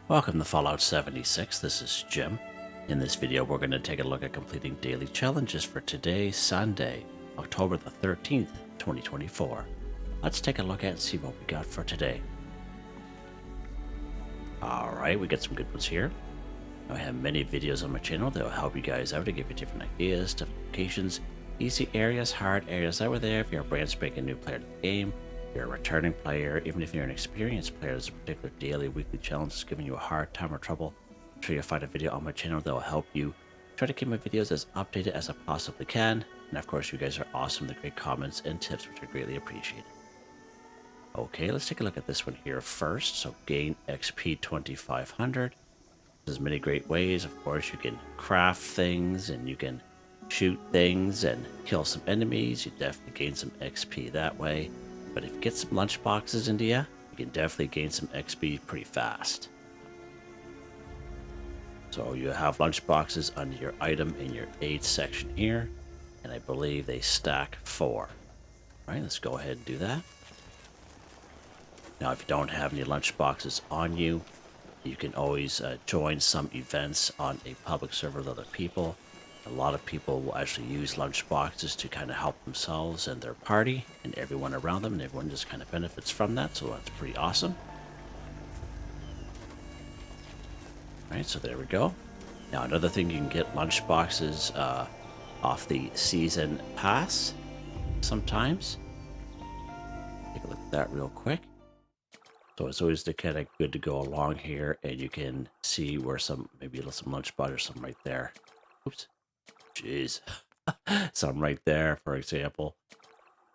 Welcome to Fallout 76, this is Jim. In this video we're going to take a look at completing daily challenges for today, Sunday, October the 13th, 2024. Let's take a look at and see what we got for today. Alright, we got some good ones here. I have many videos on my channel that will help you guys out to give you different ideas, different locations, easy areas, hard areas that were there if you're a brand spanking new player to the game. If you're a returning player, even if you're an experienced player, there's a particular daily, weekly challenge that's giving you a hard time or trouble. I'm sure you'll find a video on my channel that will help you. Try to keep my videos as updated as I possibly can. And of course, you guys are awesome, the great comments and tips, which are greatly appreciated. Okay, let's take a look at this one here first. So gain XP 2500. There's many great ways. Of course, you can craft things and you can shoot things and kill some enemies. You definitely gain some XP that way. But if you get some lunch boxes into you, you can definitely gain some XP pretty fast. So you have lunch boxes under your item in your aid section here, and I believe they stack 4. All right, let's go ahead and do that. Now, if you don't have any lunch boxes on you, you can always join some events on a public server with other people. A lot of people will actually use lunch boxes to kind of help themselves and their party and everyone around them, and everyone just kind of benefits from that, so that's pretty awesome. Alright, so there we go. Now another thing, you can get lunch boxes off the season pass sometimes. Take a look at that real quick. So it's always kind of good to go along here, and you can see where maybe some lunch boxes or something right there. Oops. Jeez. Some right there, for example.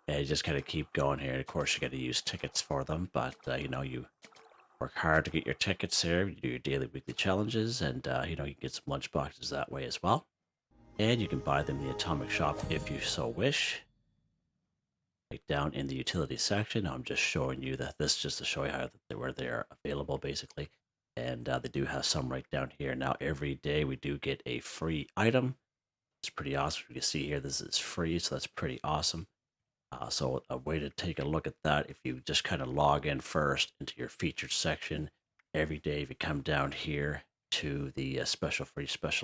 And you just kind of keep going here. Of course, you got to use tickets for them, but you work hard to get your tickets here. You do your daily, weekly challenges, and you can get some lunch boxes that way as well. And you can buy them in the Atomic Shop if you so wish. Right down in the utility section. I'm just showing you that this just to show you where they are available, basically. And they do have some right down here. Now, every day we do get a free item. It's pretty awesome. You can see here, this is free, so that's pretty awesome. So a way to take a look at that, if you just kind of log in first into your featured section, every day if you come down here to the special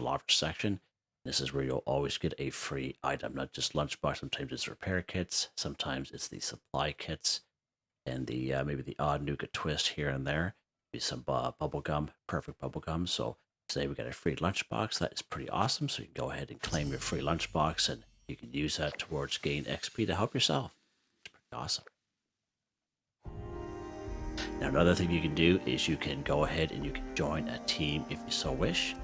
offer section, this is where you'll always get a free item, not just lunchbox. Sometimes it's repair kits, sometimes it's the supply kits, and the maybe the odd Nuka twist here and there. Maybe some bubble gum, perfect bubble gum. So today we got a free lunchbox. That is pretty awesome. So you can go ahead and claim your free lunchbox, and you can use that towards gain XP to help yourself. It's pretty awesome. Now, another thing you can do is you can go ahead and you can join a team if you so wish.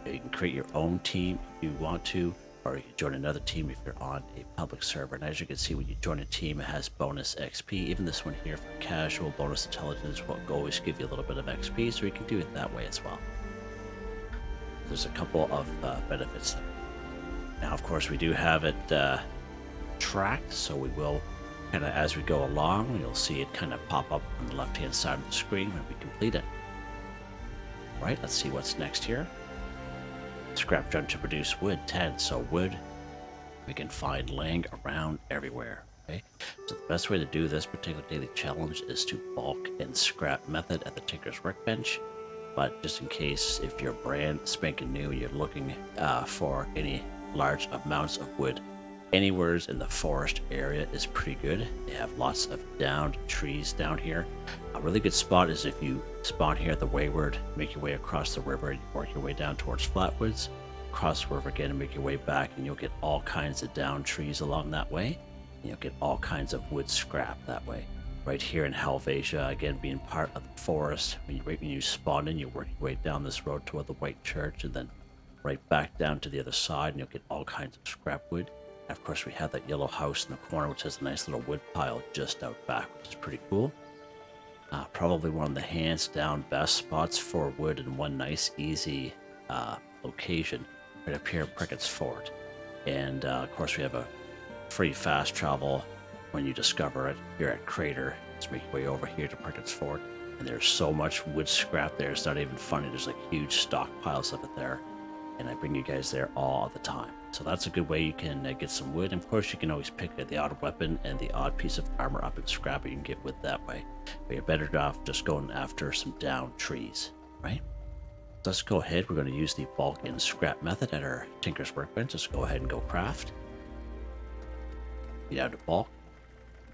You can create your own team if you want to, or you can join another team if you're on a public server. And as you can see, when you join a team, it has bonus XP. Even this one here for casual, bonus intelligence will always give you a little bit of XP, so you can do it that way as well. There's a couple of benefits there. Now, of course, we do have it tracked, so we will kind of, as we go along, you'll see it kind of pop up on the left-hand side of the screen when we complete it. Right, let's see what's next here. Scrap junk to produce wood, 10. So wood, we can find laying around everywhere. Okay, so the best way to do this particular daily challenge is to bulk and scrap method at the Tinker's Workbench. But just in case, if you're brand spanking new, you're looking for any large amounts of wood, anywhere in the forest area is pretty good. They have lots of downed trees down here. A really good spot is if you spawn here at the Wayward, make your way across the river, and work your way down towards Flatwoods, cross the river again and make your way back, and you'll get all kinds of downed trees along that way. And you'll get all kinds of wood scrap that way. Right here in Helvetia, again being part of the forest, when you spawn in, you work your way down this road toward the White Church, and then right back down to the other side, and you'll get all kinds of scrap wood. And of course, we have that yellow house in the corner, which has a nice little wood pile just out back, which is pretty cool. Probably one of the hands down best spots for wood in one nice, easy location right up here at Prickett's Fort. And of course, we have a free fast travel when you discover it here at Crater. Let's make your way over here to Prickett's Fort. And there's so much wood scrap there, it's not even funny. There's like huge stockpiles of it there. And I bring you guys there all the time. So that's a good way you can get some wood. And of course, you can always pick the odd weapon and the odd piece of armor up and scrap it. You can get wood that way. But you're better off just going after some downed trees, right? let's go ahead. We're going to use the bulk and scrap method at our Tinker's Workbench. Let's go ahead and go craft. Get down to bulk.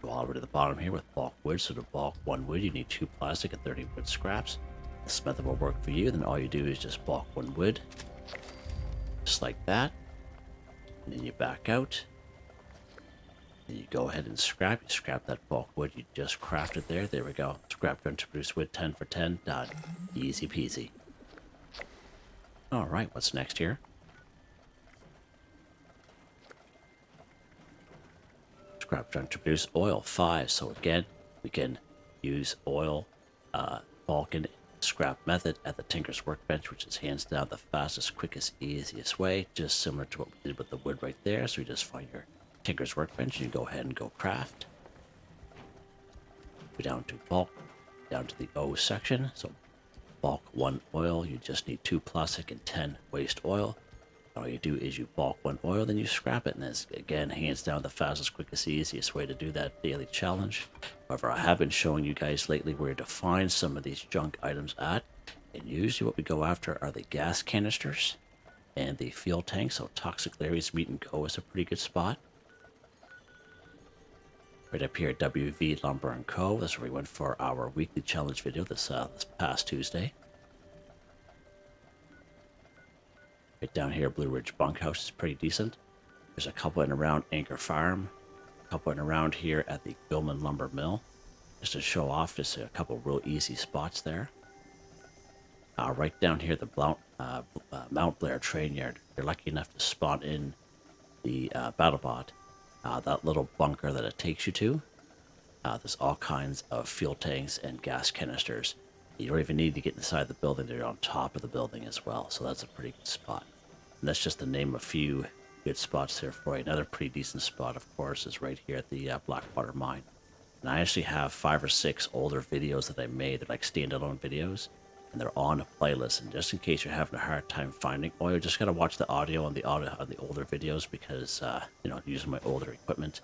Go all the way to the bottom here with bulk wood. So to bulk 1 wood, you need 2 plastic and 30 wood scraps. This method will work for you. Then all you do is just bulk 1 wood. Just like that. And then you back out. Then you go ahead and scrap. You scrap that bulk wood you just crafted there. There we go. Scrap gun to produce wood 10 for 10. Done. Easy peasy. Alright, what's next here? Scrap gun to produce oil 5. So again, we can use oil, bulk and scrap method at the Tinker's Workbench, which is hands down the fastest, quickest, easiest way. Just similar to what we did with the wood right there. So you just find your Tinker's Workbench and you go ahead and go craft. Go down to bulk, down to the O section. So bulk 1 oil, you just need 2 plastic and 10 waste oil. All you do is you bulk 1 oil, then you scrap it, and that's again hands down the fastest, quickest, easiest way to do that daily challenge. However, I have been showing you guys lately where to find some of these junk items at, and usually what we go after are the gas canisters and the fuel tank. So Toxic Larry's Meat and Go is a pretty good spot. Right up here at WV Lumber and Co. That's where we went for our weekly challenge video this past Tuesday. Right down here, Blue Ridge Bunkhouse is pretty decent. There's a couple in around Anchor Farm, a couple in around here at the Gilman Lumber Mill. Just to show off, just a couple real easy spots there. Right down here, the Mount Blair Train Yard. You're lucky enough to spawn in the BattleBot. That little bunker that it takes you to. There's all kinds of fuel tanks and gas canisters. You don't even need to get inside the building. They're on top of the building as well. So that's a pretty good spot. And that's just to name a few good spots there for you. Another pretty decent spot, of course, is right here at the Blackwater Mine. And I actually have 5 or 6 older videos that I made. They're like standalone videos. And they're on a playlist. And just in case you're having a hard time finding oil, just gotta watch the audio on the older videos because using my older equipment.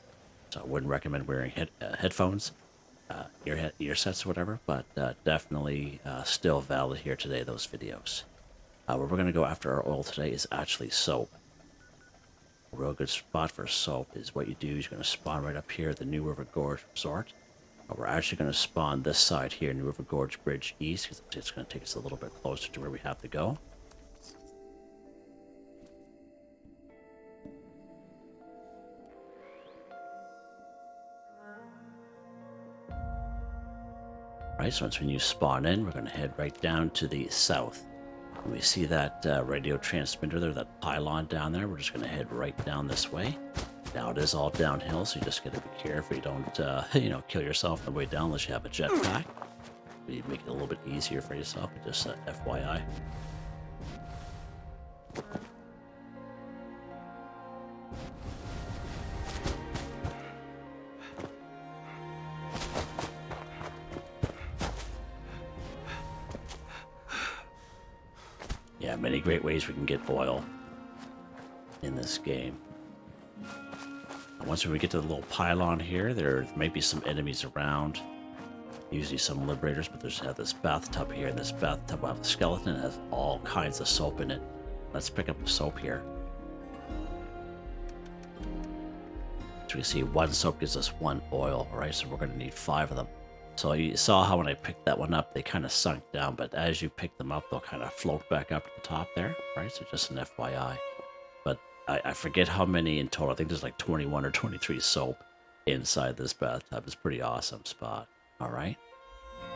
So I wouldn't recommend wearing headphones, ear sets or whatever. But definitely still valid here today, those videos. Where we're gonna go after our oil today is actually soap. A real good spot for soap is what you do is you're gonna spawn right up here at the New River Gorge Resort. We're actually going to spawn this side here, New River Gorge Bridge East, because it's going to take us a little bit closer to where we have to go. Alright, so once when you spawn in, we're going to head right down to the south. When we see that radio transmitter there, that pylon down there, we're just going to head right down this way. Now it is all downhill, so you just gotta be careful you don't, kill yourself on the way down unless you have a jetpack. You make it a little bit easier for yourself, but just FYI. Yeah, many great ways we can get oil in this game. Once we get to the little pylon here, there might be some enemies around. Usually some liberators, but there's this bathtub here, and this bathtub will have a skeleton and has all kinds of soap in it. Let's pick up the soap here. So we see 1 soap gives us 1 oil, right? So we're going to need 5 of them. So you saw how when I picked that one up, they kind of sunk down, but as you pick them up, they'll kind of float back up to the top there, right? So just an FYI. I forget how many in total. I think there's like 21 or 23 soap inside this bathtub. It's a pretty awesome spot. All right.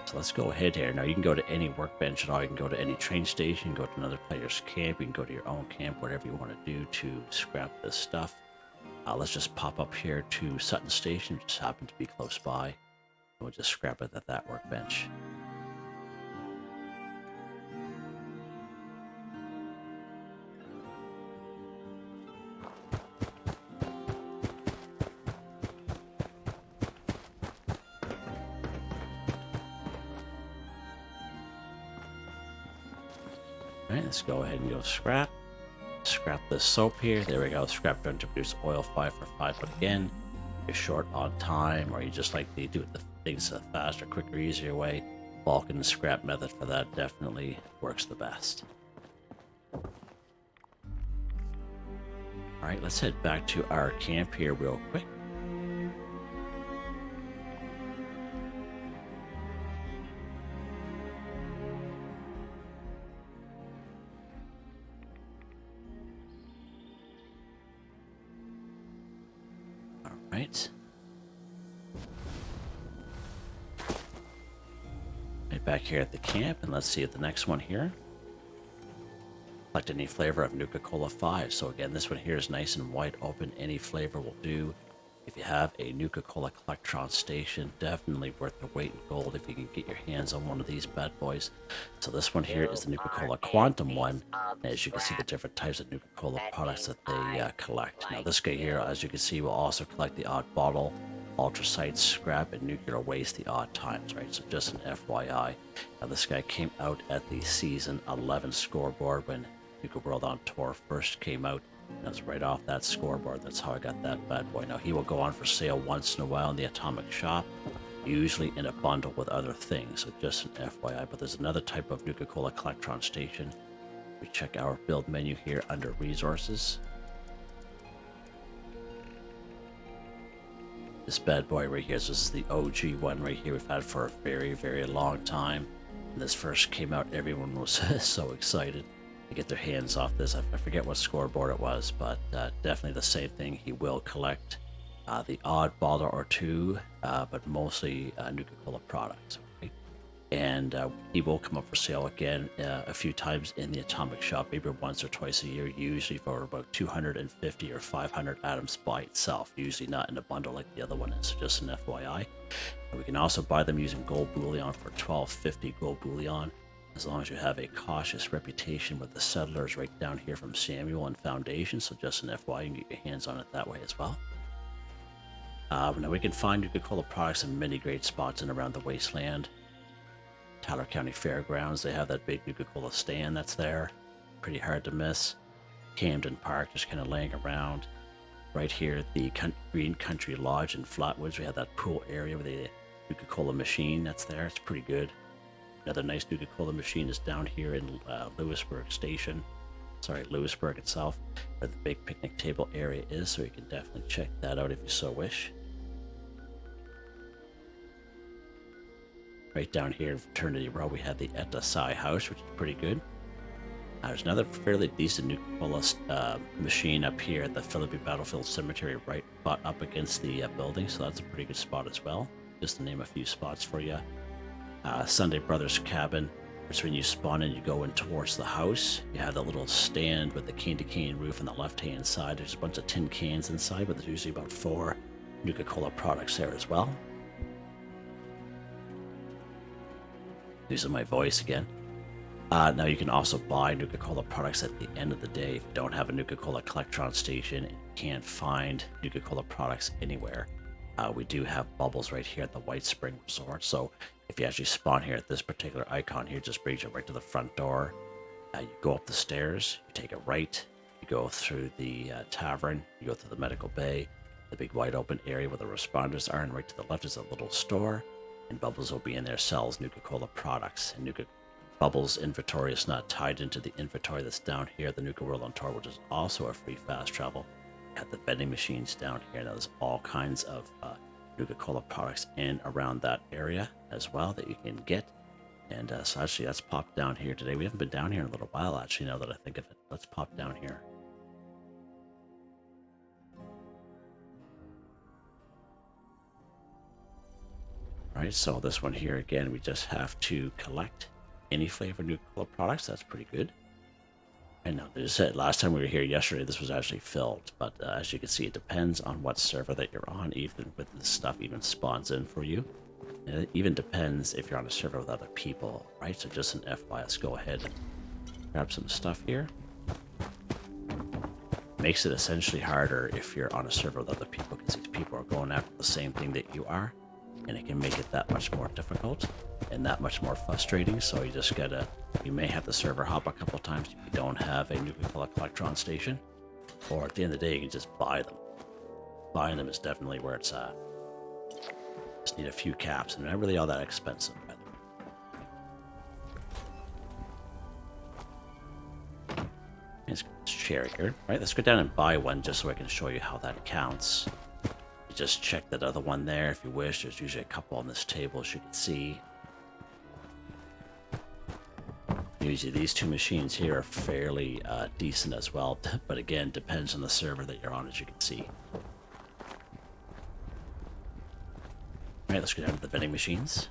So let's go ahead here. Now you can go to any workbench at all. You can go to any train station, go to another player's camp. You can go to your own camp, whatever you want to do to scrap this stuff. Let's just pop up here to Sutton Station, which just happened to be close by. We'll just scrap it at that workbench. Alright, let's go ahead and go scrap. Scrap this soap here. There we go. Scrap done to produce oil 5 for 5. But again, you're short on time, or you just like to do the things faster, quicker, easier way. Bulk and the scrap method for that definitely works the best. All right, let's head back to our camp here real quick. All right. Right back here at the camp, and let's see at the next one here. Select any flavor of Nuka-Cola 5. So again, this one here is nice and wide open. Any flavor will do. If you have a Nuka-Cola Collectron station, definitely worth the weight in gold if you can get your hands on one of these bad boys. So this one here is the Nuka-Cola Quantum one. And as you can see, the different types of Nuka-Cola products that they collect. Now this guy here, as you can see, will also collect the odd bottle, ultracite, scrap, and nuclear waste the odd times, right? So just an FYI. Now this guy came out at the season 11 scoreboard when Nuka World on Tour first came out. And that's right off that scoreboard. That's how I got that bad boy. Now he will go on for sale once in a while in the Atomic Shop, usually in a bundle with other things. So just an FYI. But there's another type of Nuka-Cola Collectron station. We check our build menu here under resources. This bad boy right here, so this is the OG one right here we've had for a very, very long time. When this first came out, everyone was so excited to get their hands off this. I forget what scoreboard it was, but definitely the same thing. He will collect the odd bottle or two, but mostly Nuka-Cola products. Okay? And he will come up for sale again a few times in the Atomic Shop, maybe once or twice a year, usually for about 250 or 500 atoms by itself, usually not in a bundle like the other one is, so just an FYI. And we can also buy them using gold bullion for 1250 gold bullion, as long as you have a cautious reputation with the settlers right down here from Samuel and Foundation. So just an FYI, you can get your hands on it that way as well. Now we can find Nuka-Cola products in many great spots in around the wasteland. Tyler County Fairgrounds, they have that big Nuka-Cola stand that's there. Pretty hard to miss. Camden Park, just kind of laying around. Right here at the Green Country Lodge in Flatwoods, we have that pool area with the Nuka-Cola machine that's there. It's pretty good. Another nice Nuka-Cola machine is down here in Lewisburg Station. Sorry, Lewisburg itself, where the big picnic table area is, so you can definitely check that out if you so wish. Right down here in Fraternity Row, we have the Etta Psi House, which is pretty good. There's another fairly decent Nuka-Cola machine up here at the Philippi Battlefield Cemetery, right up against the building, so that's a pretty good spot as well. Just to name a few spots for you. Sunday Brothers Cabin, which when you spawn in, you go in towards the house. You have the little stand with the candy cane roof on the left-hand side. There's a bunch of tin cans inside, but there's usually about 4 Nuka-Cola products there as well. Using my voice again. Now you can also buy Nuka-Cola products at the end of the day. If you don't have a Nuka-Cola Collectron station and you can't find Nuka-Cola products anywhere, we do have bubbles right here at the White Spring Resort. So if you actually spawn here at this particular icon here, just brings you right to the front door. You go up the stairs, you take a right, you go through the tavern, you go through the medical bay, the big wide open area where the responders are, and right to the left is a little store, and Bubbles will be in there, sells Nuka-Cola products. And Bubbles inventory is not tied into the inventory that's down here at the Nuka World on Tour, which is also a free fast travel. You have the vending machines down here. Now there's all kinds of Nuka-Cola products in around that area as well that you can get. And so actually let's pop down here today. We haven't been down here in a little while, actually, now that I think of it. Let's pop down here. Alright, so this one here again, we just have to collect any flavor Nuka-Cola products. That's pretty good. And now, as I said, last time we were here yesterday, this was actually filled. But as you can see, it depends on what server that you're on, even with this stuff even spawns in for you. And it even depends if you're on a server with other people, right? So just an FYI, let's go ahead and grab some stuff here. Makes it essentially harder if you're on a server with other people, because these people are going after the same thing that you are. And it can make it that much more difficult and that much more frustrating. So you just gotta, you may have to server hop a couple of times if you don't have a Nuka-Cola Collectron station, or at the end of the day you can just buy them. Buying them is definitely where it's at. Just need a few caps, and they're not really all that expensive, by the way. Let's share here. Right, let's go down and buy one just so I can show you how that counts. You just check that other one there if you wish. There's usually a couple on this table, as you can see. Usually these two machines here are fairly decent as well, but again, depends on the server that you're on, as you can see. Alright, let's go down to the vending machines.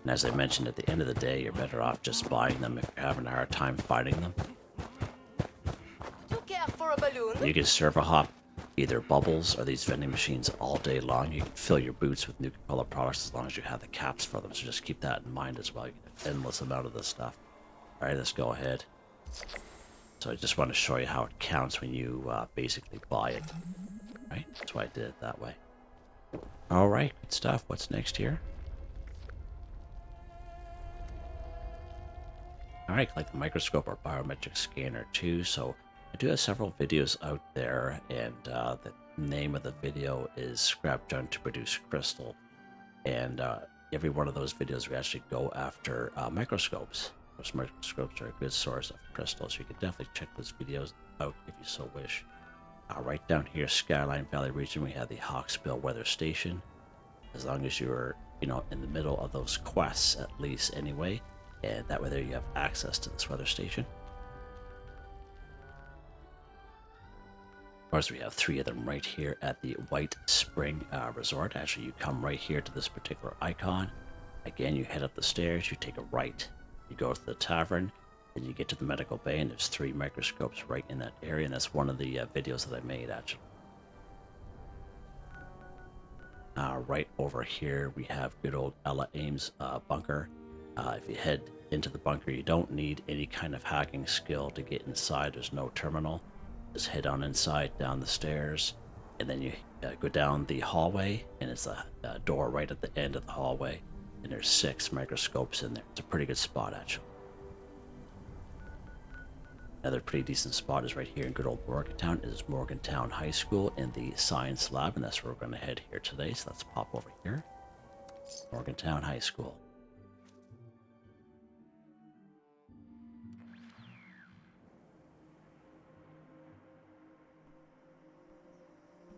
And as I mentioned, at the end of the day, you're better off just buying them if you're having a hard time finding them. Do you care for a balloon? You can server hop either bubbles or these vending machines all day long. You can fill your boots with Nuka-Cola products as long as you have the caps for them, so just keep that in mind as well. You get an endless amount of this stuff. Alright, let's go ahead. So I just want to show you how it counts when you basically buy it. Right, that's why I did it that way. Alright, good stuff. What's next here? Alright, collect the microscope or biometric scanner too. So I do have several videos out there, and the name of the video is Scrap Junk to Produce Crystal. And every one of those videos we actually go after microscopes. Those microscopes are a good source of crystal, so you can definitely check those videos out if you so wish. Right down here, Skyline Valley region, we have the Hawksbill Weather Station. As long as you're, in the middle of those quests, at least anyway, and that way there you have access to this weather station. Of course, we have 3 of them right here at the White Spring Resort. Actually, you come right here to this particular icon. Again, you head up the stairs, you take a right. You go to the tavern, then you get to the medical bay, and there's 3 microscopes right in that area, and that's one of the videos that I made, actually. Right over here, we have good old Ella Ames bunker. If you head into the bunker, you don't need any kind of hacking skill to get inside. There's no terminal. Just head on inside, down the stairs, and then you go down the hallway, and it's a door right at the end of the hallway, and there's 6 microscopes in there. It's a pretty good spot, actually. Another pretty decent spot is right here in good old Morgantown. It is Morgantown High School in the science lab, and that's where we're going to head here today. So let's pop over here. Morgantown High School.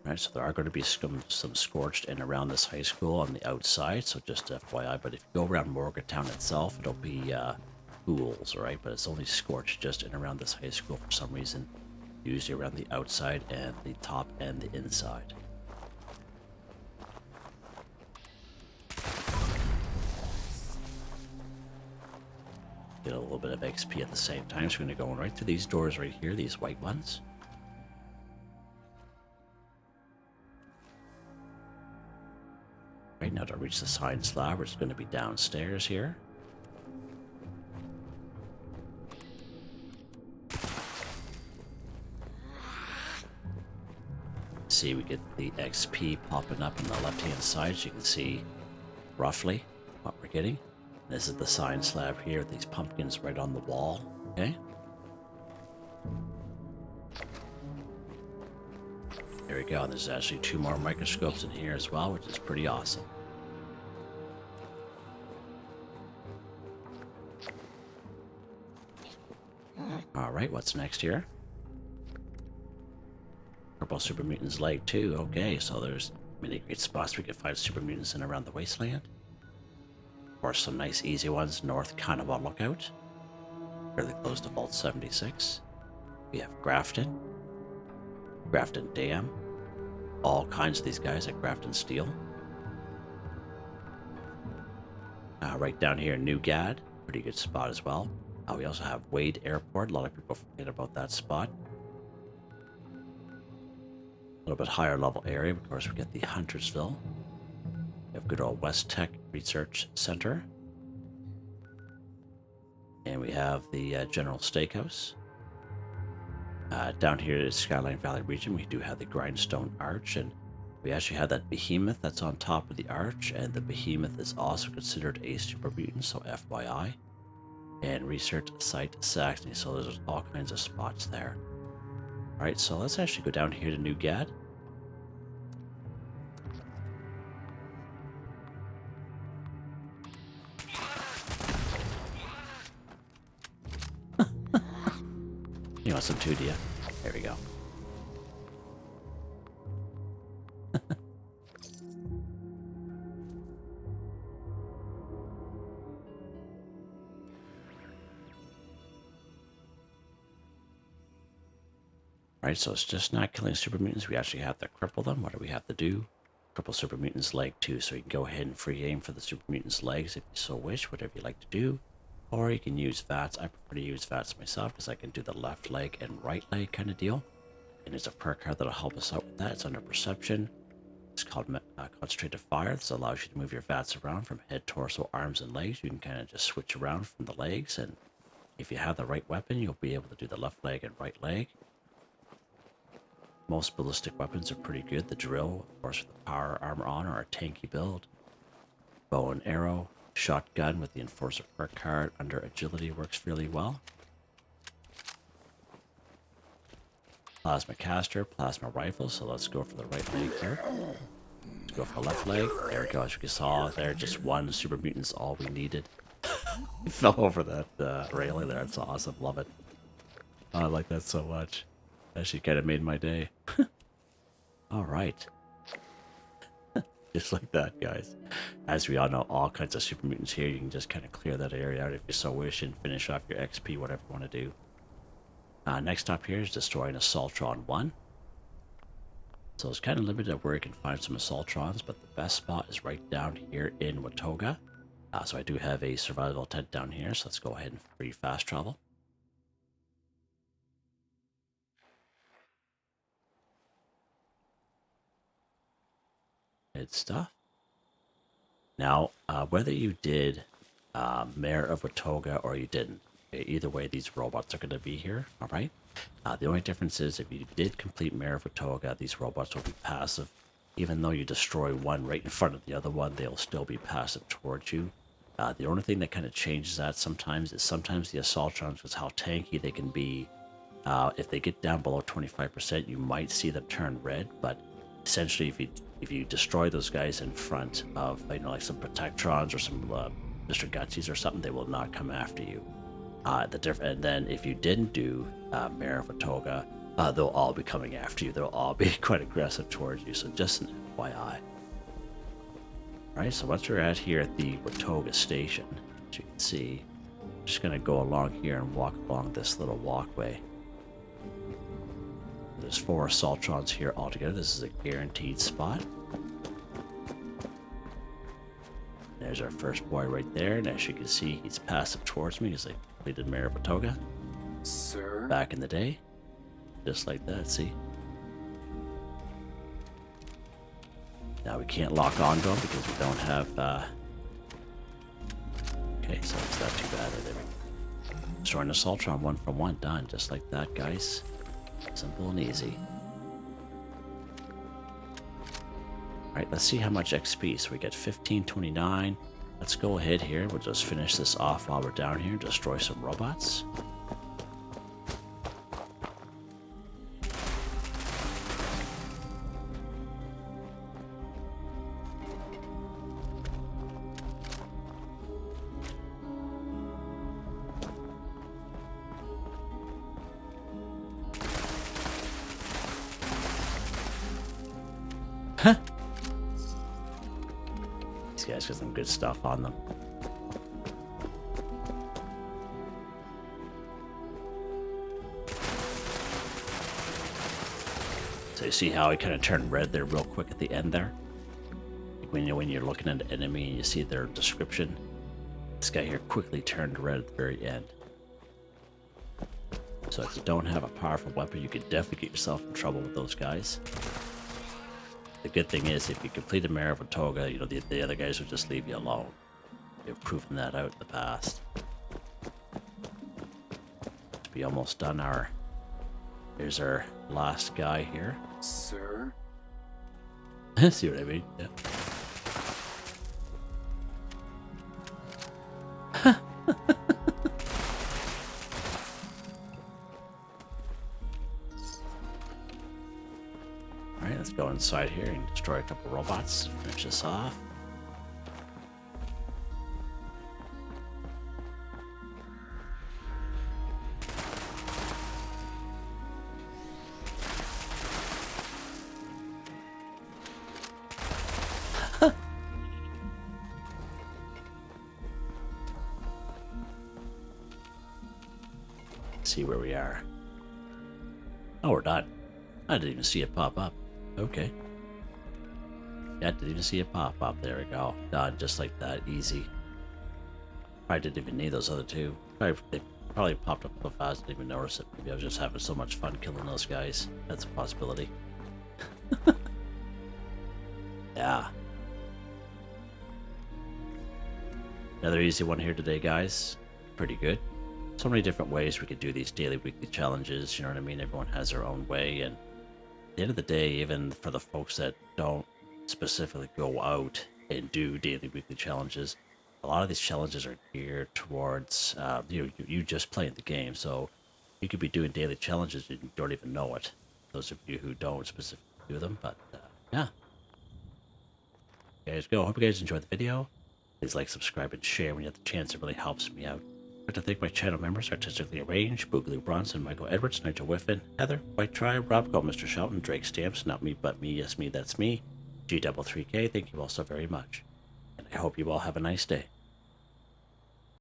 Alright, so there are going to be some scorched in around this high school on the outside, so just FYI. But if you go around Morgantown itself, it'll be pools, alright? But it's only scorched just in around this high school for some reason. Usually around the outside and the top and the inside. Get a little bit of XP at the same time, so we're going to go right through these doors right here, these white ones. Right now to reach the science lab, it's going to be downstairs here. See, we get the XP popping up on the left-hand side, so you can see roughly what we're getting. This is the science lab here with these pumpkins right on the wall, okay? There we go, and there's actually 2 more microscopes in here as well, which is pretty awesome. Alright, what's next here? Purple Super Mutant's leg too. Okay, so there's many great spots we can find Super Mutants in around the wasteland. Of course, some nice easy ones. North Kanawha Lookout. Fairly close to Vault 76. We have Grafton. Grafton Dam. All kinds of these guys at Grafton Steel. Right down here, New Gad. Pretty good spot as well. We also have Wade Airport. A lot of people forget about that spot. A little bit higher level area. Of course, we get the Huntersville. We have good old West Tech Research Center. And we have the General Steakhouse. Down here is Skyline Valley region. We do have the Grindstone Arch, and we actually have that behemoth that's on top of the arch, and the behemoth is also considered a super mutant, so FYI. And Research Site Saxony, so there's all kinds of spots there. Alright, so let's actually go down here to New Gad. You want some too, do you? There we go. Alright, so it's just not killing super mutants. We actually have to cripple them. What do we have to do? Cripple super mutants' leg too. So you can go ahead and free aim for the super mutants' legs if you so wish, whatever you like to do. Or you can use VATS. I prefer to use VATS myself because I can do the left leg and right leg kind of deal. And there's a perk card that'll help us out with that. It's under Perception. It's called Concentrated Fire. This allows you to move your VATS around from head, torso, arms, and legs. You can kind of just switch around from the legs. And if you have the right weapon, you'll be able to do the left leg and right leg. Most ballistic weapons are pretty good. The drill, of course, with the power armor on, or a tanky build. Bow and arrow. Shotgun with the Enforcer perk card under agility works fairly well. Plasma caster, plasma rifle. So let's go for the right leg here. Let's go for the left leg. There we go. As you saw there, just one super mutant's all we needed. He fell over that railing there. That's awesome. Love it. Oh, I like that so much. Actually kind of made my day. All right. Just like that, guys. As we all know, all kinds of super mutants here. You can just kind of clear that area out if you so wish and finish off your XP, whatever you want to do. Next up here is destroy An Assaultron 1. So it's kind of limited where you can find some Assaultrons, but the best spot is right down here in Watoga. So I do have a survival tent down here, so let's go ahead and free fast travel. Good stuff. Now, whether you did Mayor of Watoga or you didn't, either way, these robots are going to be here, all right? The only difference is if you did complete Mayor of Watoga, these robots will be passive. Even though you destroy one right in front of the other one, they'll still be passive towards you. The only thing that kind of changes that sometimes is sometimes the Assaultrons, because how tanky they can be, if they get down below 25%, you might see them turn red, but essentially if you destroy those guys in front of, you know, like some Protectrons or some Mr. Gutsies or something, they will not come after you. And then if you didn't do Mayor of Watoga, they'll all be coming after you. They'll all be quite aggressive towards you. So just an FYI. Right, so once we're at here at the Watoga station, as you can see, I'm just going to go along here and walk along this little walkway. There's 4 Assaultrons here altogether. This is a guaranteed spot. There's our first boy right there, and as you can see, he's passive towards me because I completed Mayor of Watoga. Sir? Back in the day. Just like that, see? Now we can't lock on to him because we don't have, okay, so it's not too bad. There we go. Destroying Assaultron 1 from 1, done. Just like that, guys. Simple and easy. Alright, let's see how much XP. So we get 1529. Let's go ahead here. We'll just finish this off while we're down here and destroy some robots. Huh? These guys got some good stuff on them. So you see how he kind of turned red there real quick at the end there? Like when you're looking at an enemy and you see their description, this guy here quickly turned red at the very end. So if you don't have a powerful weapon, you could definitely get yourself in trouble with those guys. The good thing is, if you complete a Mayor of Watoga, you know, the other guys will just leave you alone. They've proven that out in the past. To be almost done, here's our last guy here. Sir? See what I mean? Yeah. Alright, let's go inside here and destroy a couple robots. Finish this off. see where we are. Oh, we're done. I didn't even see it pop up. Okay. Yeah, I didn't even see it pop up. There we go. Done, just like that. Easy. I didn't even need those other two. They probably popped up so fast I didn't even notice it. Maybe I was just having so much fun killing those guys. That's a possibility. Yeah. Another easy one here today, guys. Pretty good. So many different ways we could do these daily, weekly challenges. You know what I mean? Everyone has their own way. And at the end of the day, even for the folks that don't specifically go out and do daily, weekly challenges, a lot of these challenges are geared towards you just playing the game. So you could be doing daily challenges and you don't even know it. Those of you who don't specifically do them, but yeah. Guys, go. Hope you guys enjoyed the video. Please like, subscribe, and share when you have the chance. It really helps me out. I'd like to thank my channel members: Artistically Arranged, Boogaloo Bronson, Michael Edwards, Nigel Wiffen, Heather, Whitetribe, Robco, Mr. Shelton, Drake Stamps, NotMeButMeYesMeThatsMe, G33K. Thank you all so very much. And I hope you all have a nice day.